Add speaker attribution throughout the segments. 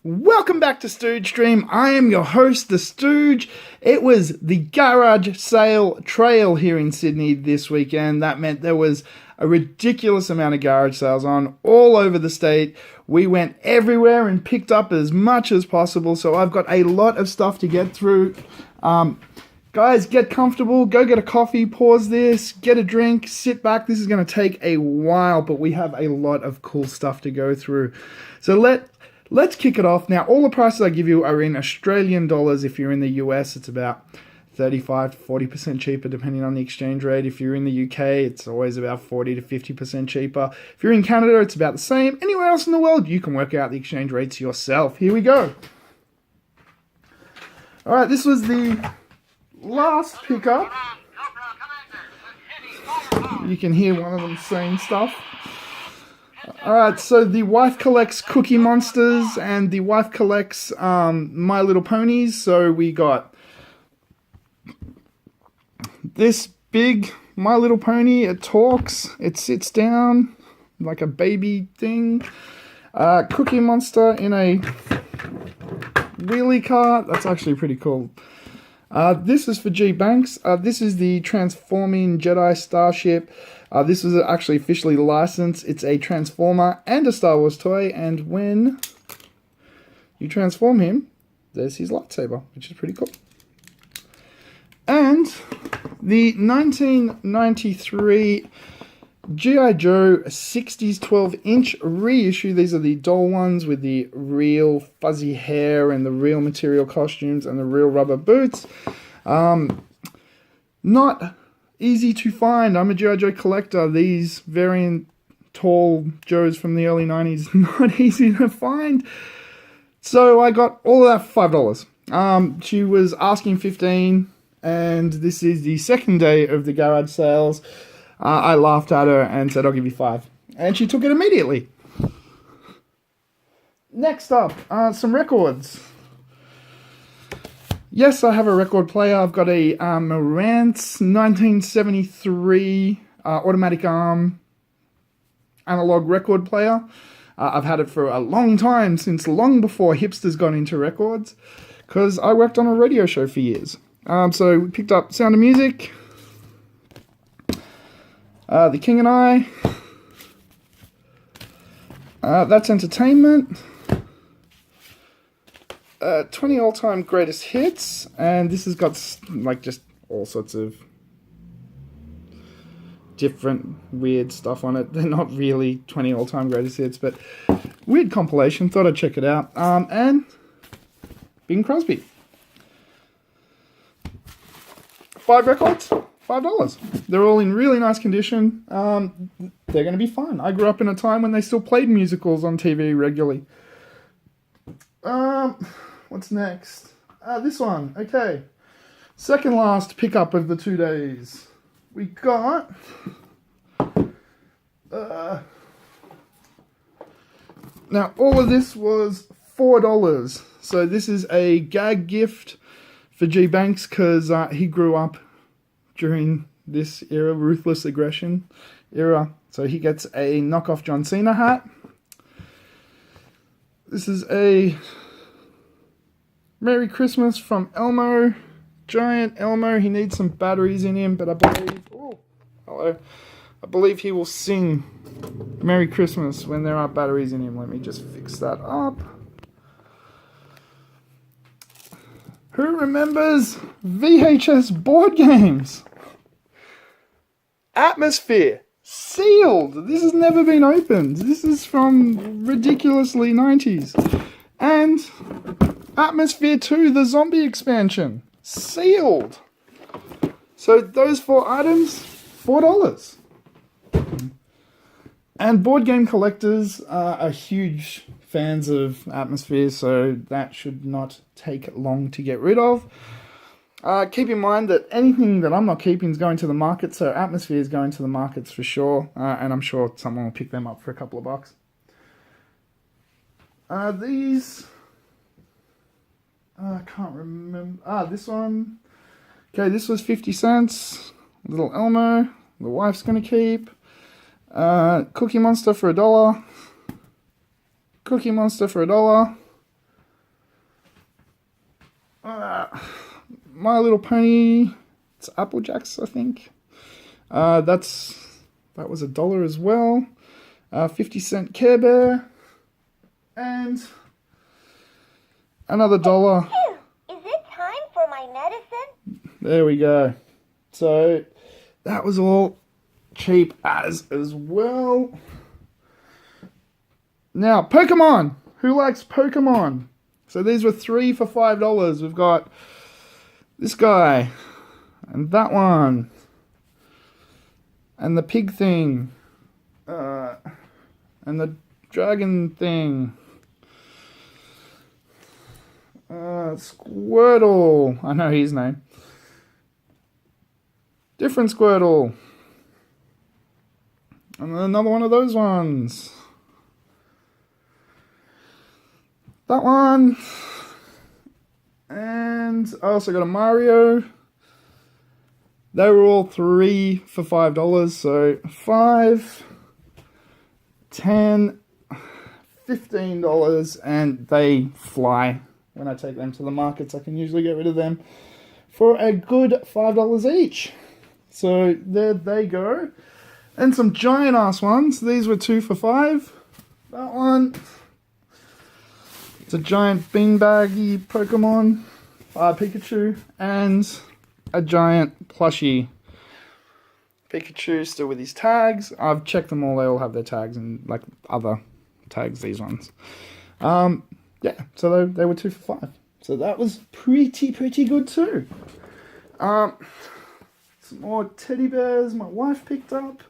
Speaker 1: Welcome back to Stooge Stream. I am your host, the Stooge. It was the garage sale trail here in Sydney this weekend. That meant there was a ridiculous amount of garage sales on all over the state. We went everywhere and picked up as much as possible, so I've got a lot of stuff to get through. Guys, get comfortable, go get a coffee, pause this, get a drink, sit back. This is going to take a while, but we have a lot of cool stuff to go through. So let's kick it off. Now, all the prices I give you are in Australian dollars. If you're in the US, it's about 35 to 40% cheaper depending on the exchange rate. If you're in the UK, it's always about 40 to 50% cheaper. If you're in Canada, it's about the same. Anywhere else in the world, you can work out the exchange rates yourself. Here we go. All right, this was the last pickup. You can hear one of them saying stuff. Alright, so the wife collects Cookie Monsters and the wife collects My Little Ponies. So we got this big My Little Pony. It talks, it sits down like a baby thing. Cookie Monster in a wheelie cart. That's actually pretty cool. This is for G Banks. This is the Transforming Jedi Starship. This is actually officially licensed. It's a Transformer and a Star Wars toy, and when you transform him, there's his lightsaber, which is pretty cool. And the 1993 G.I. Joe 60s 12-inch reissue. These are the doll ones with the real fuzzy hair and the real material costumes and the real rubber boots. Not easy to find. I'm a G.I. Joe collector. These variant tall Joes from the early 90s, not easy to find. So I got all of that for $5. She was asking $15, and this is the second day of the garage sales. I laughed at her and said, I'll give you $5. And she took it immediately. Next up, some records. Yes, I have a record player. I've got a Marantz 1973 automatic arm analog record player. I've had it for a long time, since long before hipsters got into records, because I worked on a radio show for years. So we picked up Sound of Music, The King and I, That's Entertainment, 20 all-time greatest hits, and this has got like just all sorts of different weird stuff on it. They're not really 20 all-time greatest hits, but weird compilation. Thought I'd check it out. And Bing Crosby. 5 records, $5. They're all in really nice condition. They're going to be fun. I grew up in a time when they still played musicals on TV regularly. What's next? This one. Okay. Second last pickup of the 2 days. We got now all of this was $4. So this is a gag gift for G Banks, because he grew up during this era, ruthless aggression era. So he gets a knockoff John Cena hat. This is a Merry Christmas from Elmo. Giant Elmo. He needs some batteries in him, but I believe he will sing Merry Christmas when there aren't batteries in him. Let me just fix that up. Who remembers VHS board games? Atmosphere. Sealed. This has never been opened. This is from ridiculously 90s. And Atmosphere 2, the zombie expansion. Sealed. So those 4 items, $4. And board game collectors are huge fans of Atmosphere, so that should not take long to get rid of. Keep in mind that anything that I'm not keeping is going to the market, so Atmosphere is going to the markets for sure, and I'm sure someone will pick them up for a couple of bucks. These, I can't remember. This one. Okay, this was 50 cents. Little Elmo, the wife's going to keep. Cookie Monster for $1. Cookie Monster for $1. My Little Pony. It's Apple Jacks, I think. That was $1 as well. 50-cent Care Bear. And another $1.
Speaker 2: Is it time for my medicine?
Speaker 1: There we go. So that was all cheap as well. Now, Pokemon. Who likes Pokemon? So these were 3 for $5. We've got this guy and that one and the pig thing and the dragon thing. Squirtle. I know his name. Different Squirtle. And then another one of those ones. That one. And I also got a Mario. They were all 3 for $5. So $5, $10, $15, and they fly. When I take them to the markets, I can usually get rid of them for a good $5 each. So there they go. And some giant ass ones. These were 2 for $5. That one. It's a giant beanbaggy Pokemon, Pikachu, and a giant plushie Pikachu still with his tags. I've checked them all. They all have their tags and like other tags, these ones. Yeah, so they were 2 for $5. So that was pretty good too. Some more teddy bears my wife picked up.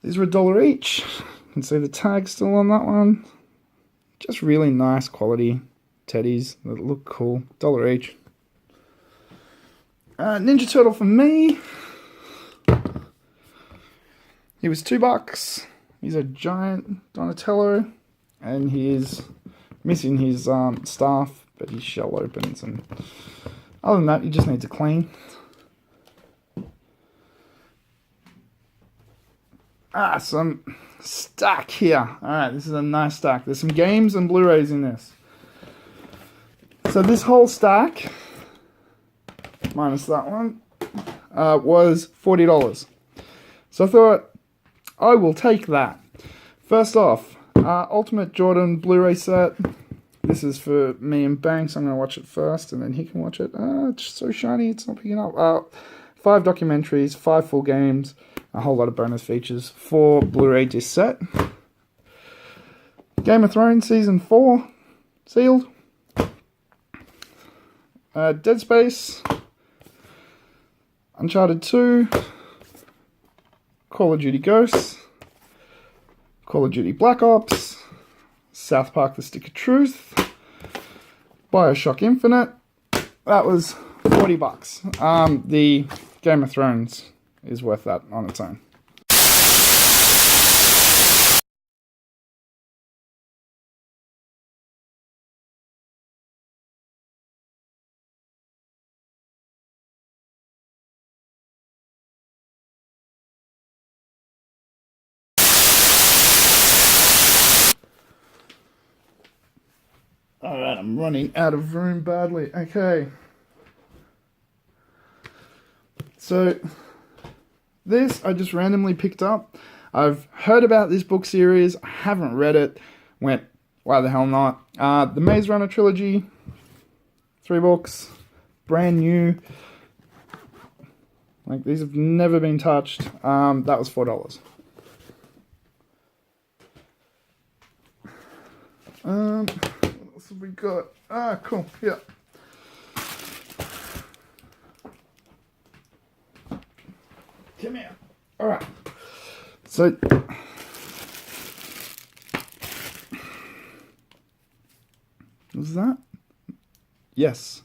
Speaker 1: These were $1 each. You can see the tag still on that one. Just really nice quality teddies that look cool. $1 each. Ninja Turtle for me. He was $2. He's a giant Donatello. And he's missing his staff, but his shell opens. And other than that, he just needs to clean. Some stack here. Alright, this is a nice stack. There's some games and Blu-rays in this. So this whole stack, minus that one, was $40. So I thought, I will take that. First off, Ultimate Jordan Blu-ray set. This is for me and Banks. I'm going to watch it first, and then he can watch it. It's so shiny, it's not picking up. 5 documentaries, 5 full games, a whole lot of bonus features for Blu-ray disc set. Game of Thrones Season 4, sealed. Dead Space, Uncharted 2, Call of Duty Ghosts, Call of Duty Black Ops, South Park The Stick of Truth, Bioshock Infinite. That was $40. The Game of Thrones is worth that on its own. Alright, I'm running out of room badly. Okay. So, this I just randomly picked up. I've heard about this book series. I haven't read it. Went, why the hell not? The Maze Runner trilogy. 3 books. Brand new. Like, these have never been touched. That was $4. What else have we got? Cool. Yeah. Come here. Alright. So, was that? Yes.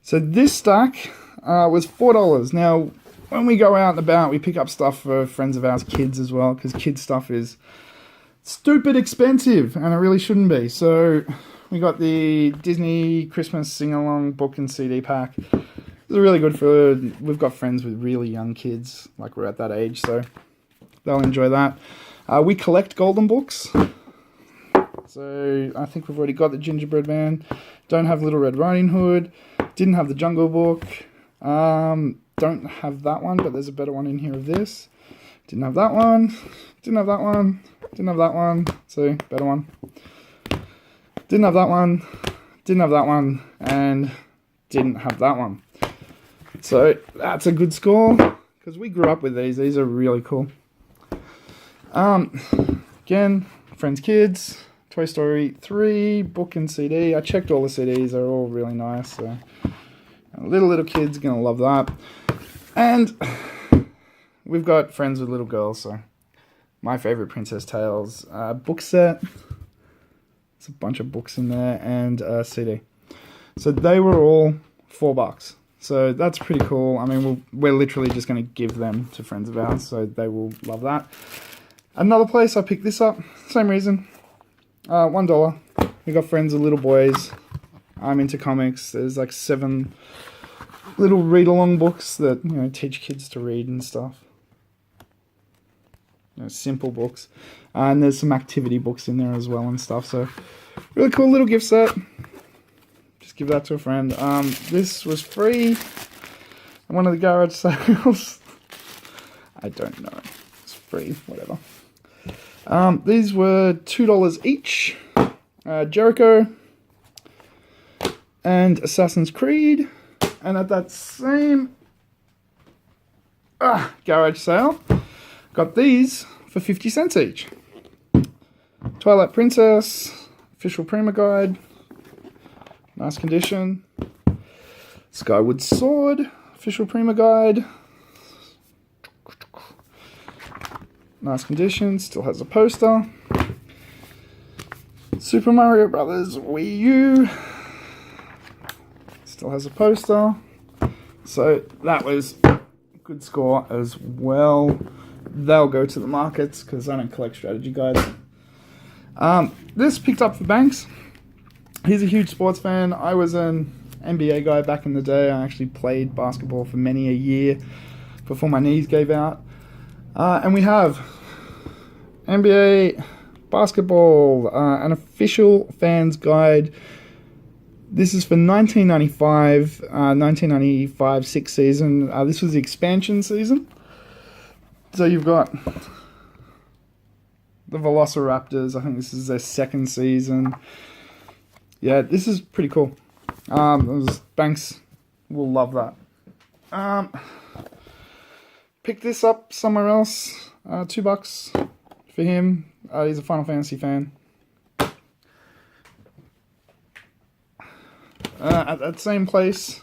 Speaker 1: So this stack was $4. Now, when we go out and about, we pick up stuff for friends of ours, kids as well, because kids stuff is stupid expensive, and it really shouldn't be. So we got the Disney Christmas sing-along book and CD pack. It's really good for, we've got friends with really young kids, like we're at that age, so they'll enjoy that. We collect golden books. So So I think we've already got the Gingerbread Man. Don't have Little Red Riding Hood. Didn't have the Jungle Book. Don't have that one, but there's a better one in here of this. Didn't have that one. Didn't have that one. Didn't have that one. So, better one. Didn't have that one. Didn't have that one. And didn't have that one. So, that's a good score. Because we grew up with these. These are really cool. Again, Friends Kids, Toy Story 3, book and CD. I checked all the CDs. They're all really nice. So, little kids are going to love that. And we've got Friends with Little Girls. So, my favorite Princess Tales book set. There's a bunch of books in there and a CD. So, they were all $4. So that's pretty cool. I mean, we're literally just going to give them to friends of ours, so they will love that. Another place I picked this up, same reason. $1. We got Friends with Little Boys. I'm into comics. There's like 7 little read-along books that, you know, teach kids to read and stuff. You know, simple books. And there's some activity books in there as well and stuff. So really cool little gift set. Give that to a friend. This was free at one of the garage sales. I don't know. It's free, whatever. These were $2 each. Jericho and Assassin's Creed. And at that same garage sale, got these for 50 cents each. Twilight Princess, Official Prima Guide. Nice condition. Skyward Sword, Official Prima Guide. Nice condition, still has a poster. Super Mario Brothers Wii U. Still has a poster. So that was a good score as well. They'll go to the markets because I don't collect strategy guides. This picked up for Banks. He's a huge sports fan. I was an NBA guy back in the day. I actually played basketball for many a year before my knees gave out. And we have NBA basketball, an official fans guide. This is for 1995-6 season. This was the expansion season. So you've got the Velociraptors. I think this is their second season. Yeah, this is pretty cool. Banks will love that. Pick this up somewhere else. $2 for him. He's a Final Fantasy fan. At that same place,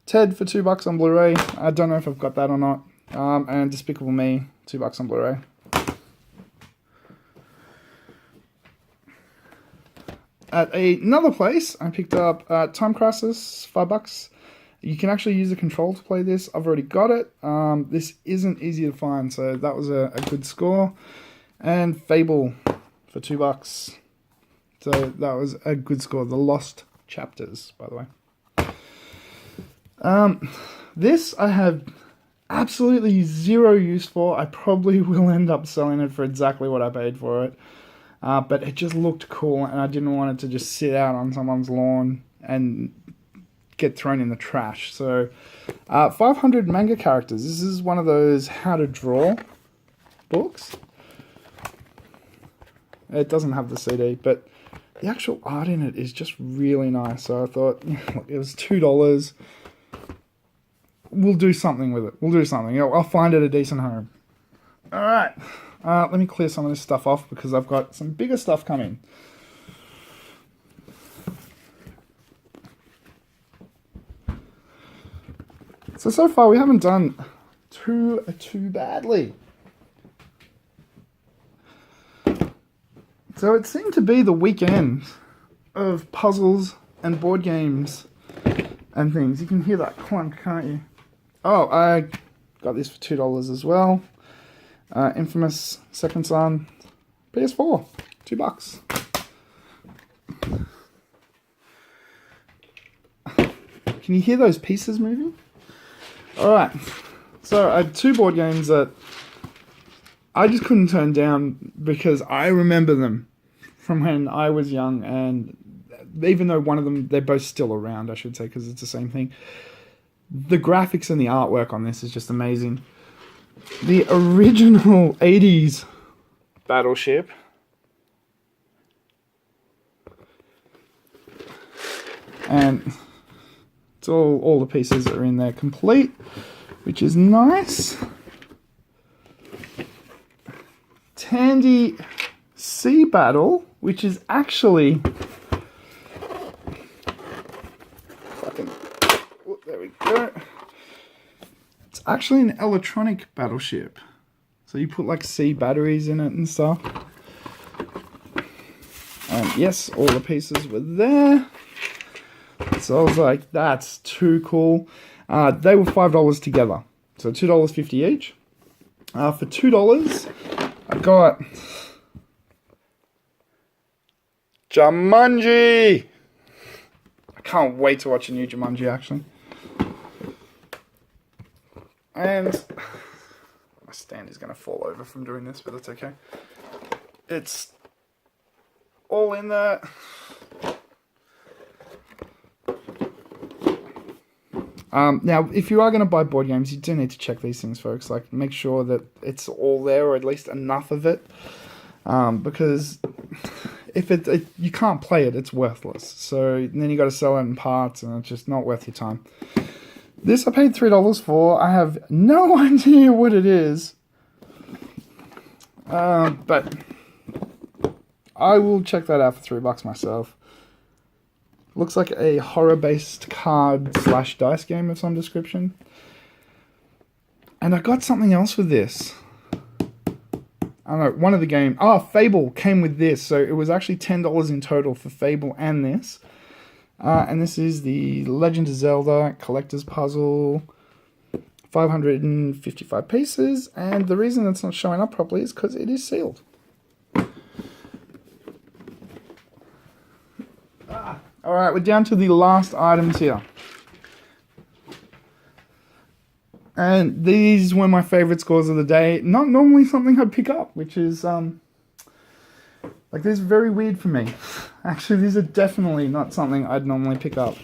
Speaker 1: Ted for $2 on Blu-ray. I don't know if I've got that or not. And Despicable Me, $2 on Blu-ray. At another place, I picked up Time Crisis, $5. You can actually use a control to play this. I've already got it. This isn't easy to find, so that was a good score. And Fable for $2. So that was a good score. The Lost Chapters, by the way. This I have absolutely zero use for. I probably will end up selling it for exactly what I paid for it. But it just looked cool, and I didn't want it to just sit out on someone's lawn and get thrown in the trash. So, 500 manga characters. This is one of those how to draw books. It doesn't have the CD, but the actual art in it is just really nice. So I thought, look, it was $2. We'll do something with it. We'll do something. I'll find it a decent home. All right. Let me clear some of this stuff off because I've got some bigger stuff coming. So far we haven't done too badly. So it seemed to be the weekend of puzzles and board games and things. You can hear that clunk, can't you? Oh, I got this for $2 as well. Infamous Second Son, PS4, $2. Can you hear those pieces moving? Alright, so I had 2 board games that I just couldn't turn down because I remember them from when I was young, and even though one of them, they're both still around, I should say, because it's the same thing. The graphics and the artwork on this is just amazing. The original 80s Battleship. And it's all the pieces are in there complete, which is nice. Tandy Sea Battle, which is actually... there we go. It's actually an electronic battleship. So you put like sea batteries in it and stuff. And yes, all the pieces were there. So I was like, that's too cool. They were $5 together. So $2.50 each. For $2, I got Jumanji. I can't wait to watch a new Jumanji, actually. And my stand is going to fall over from doing this, but that's okay. It's all in there. Now, if you are going to buy board games, you do need to check these things, folks. Like, make sure that it's all there, or at least enough of it. Because if you can't play it, it's worthless. So then you got to sell it in parts, and it's just not worth your time. This I paid $3 for. I have no idea what it is. But I will check that out for $3 myself. Looks like a horror-based card/dice game of some description. And I got something else with this. I don't know, one of the games... Oh, Fable came with this. So it was actually $10 in total for Fable and this. And this is the Legend of Zelda Collector's Puzzle. 555 pieces. And the reason it's not showing up properly is because it is sealed. Alright, we're down to the last items here. And these were my favourite scores of the day. Not normally something I'd pick up, which is, like, this is very weird for me. Actually, these are definitely not something I'd normally pick up.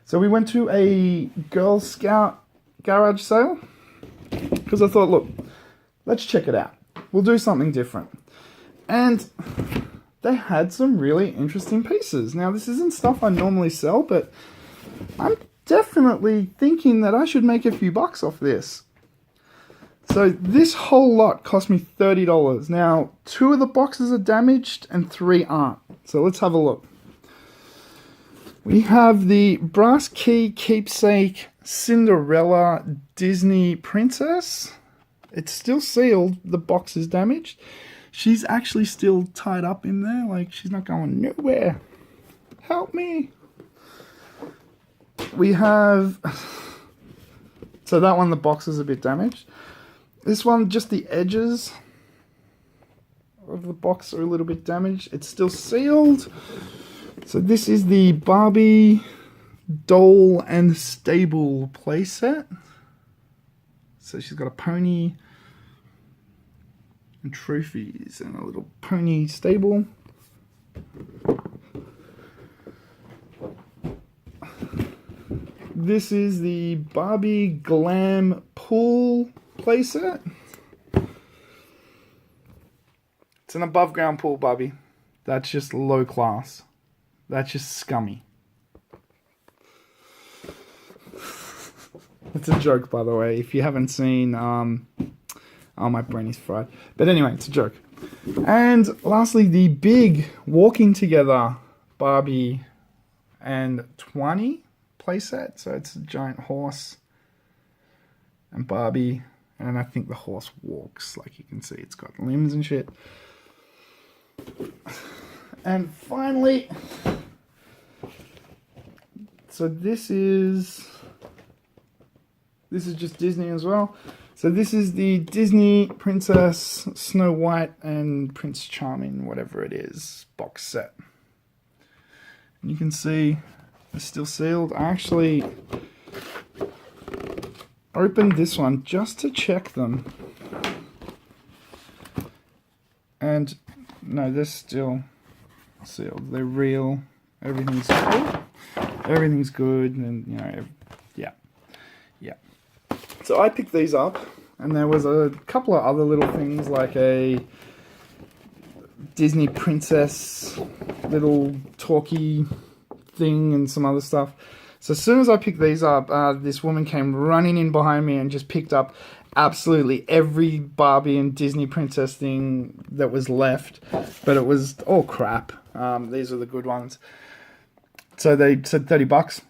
Speaker 1: So we went to a Girl Scout garage sale. Because I thought, look, let's check it out. We'll do something different. And they had some really interesting pieces. Now, this isn't stuff I normally sell, but I'm definitely thinking that I should make a few bucks off this. So this whole lot cost me $30. Now, 2 of the boxes are damaged and 3 aren't. So let's have a look. We have the Brass Key Keepsake Cinderella Disney Princess. It's still sealed. The box is damaged. She's actually still tied up in there, like she's not going nowhere. Help me. We have... So that one, the box is a bit damaged. This one, just the edges of the box are a little bit damaged. It's still sealed. So this is the Barbie doll and stable playset. So she's got a pony and trophies and a little pony stable. This is the Barbie Glam Pool playset. It's an above ground pool, Barbie. That's just low class. That's just scummy. It's a joke, by the way. If you haven't seen... Oh, my brain is fried. But anyway, it's a joke. And lastly, the big Walking Together Barbie and 20 playset. So it's a giant horse and Barbie. And I think the horse walks. Like you can see, it's got limbs and shit. And finally... So this is just Disney as well. So this is the Disney Princess Snow White and Prince Charming, whatever it is, box set. And you can see it's still sealed. I actually opened this one just to check them. And no, they're still sealed. They're real. Everything's cool. Everything's good, and yeah. So I picked these up, and there was a couple of other little things like a Disney princess little talkie thing and some other stuff. So as soon as I picked these up, this woman came running in behind me and just picked up absolutely every Barbie and Disney princess thing that was left, but it was all crap. These are the good ones. So they said $30.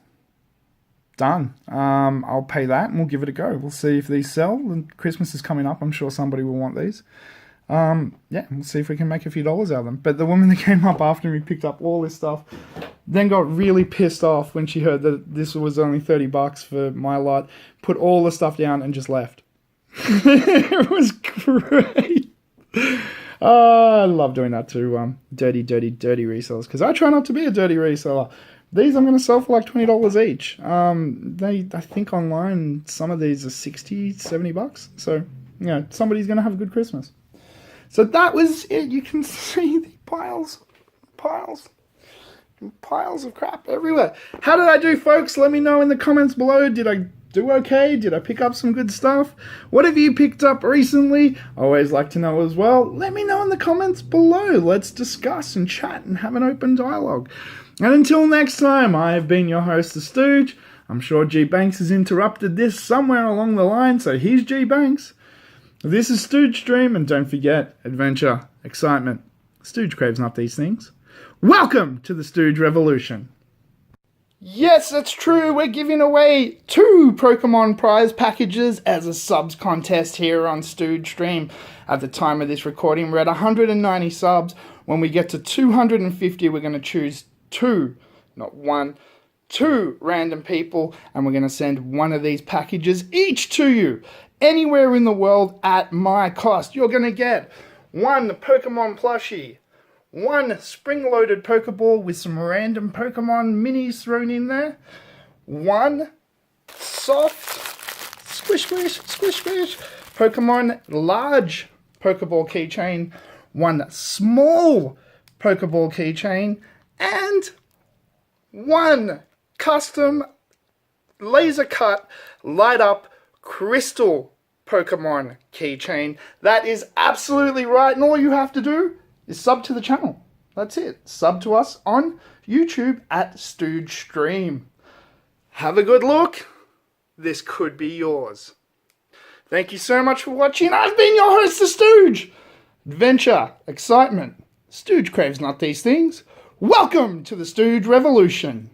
Speaker 1: Done. I'll pay that and we'll give it a go. We'll see if these sell. And Christmas is coming up. I'm sure somebody will want these. Yeah, we'll see if we can make a few dollars out of them. But the woman that came up after me picked up all this stuff, then got really pissed off when she heard that this was only $30 for my lot, put all the stuff down and just left. It was great. I love doing that to dirty resellers, because I try not to be a dirty reseller. These I'm going to sell for like $20 each. I think online some of these are $60, $70. So, somebody's going to have a good Christmas. So that was it. You can see the piles of crap everywhere. How did I do, folks? Let me know in the comments below. Did I do okay? Did I pick up some good stuff? What have you picked up recently? I always like to know as well. Let me know in the comments below. Let's discuss and chat and have an open dialogue. And until next time, I have been your host, the Stooge. I'm sure G Banks has interrupted this somewhere along the line, so here's G Banks. This is Stooge Stream, and don't forget, adventure, excitement. Stooge craves not these things. Welcome to the Stooge Revolution. Yes, that's true. We're giving away 2 Pokemon prize packages as a subs contest here on Stooge Stream. At the time of this recording, we're at 190 subs. When we get to 250, we're going to choose 2, not 1, 2 random people, and we're going to send one of these packages each to you. Anywhere in the world at my cost. You're going to get 1 Pokemon plushie, 1 spring-loaded Pokeball with some random Pokemon minis thrown in there, 1 soft, squish, Pokemon large Pokeball keychain, 1 small Pokeball keychain, and 1 custom laser cut light up crystal Pokemon keychain. That is absolutely right, and all you have to do is sub to the channel. That's it. Sub to us on YouTube at Stooge Stream. Have a good look. This could be yours. Thank you so much for watching. I've been your host, the Stooge. Adventure, excitement. Stooge craves not these things. Welcome to the Stooge Revolution.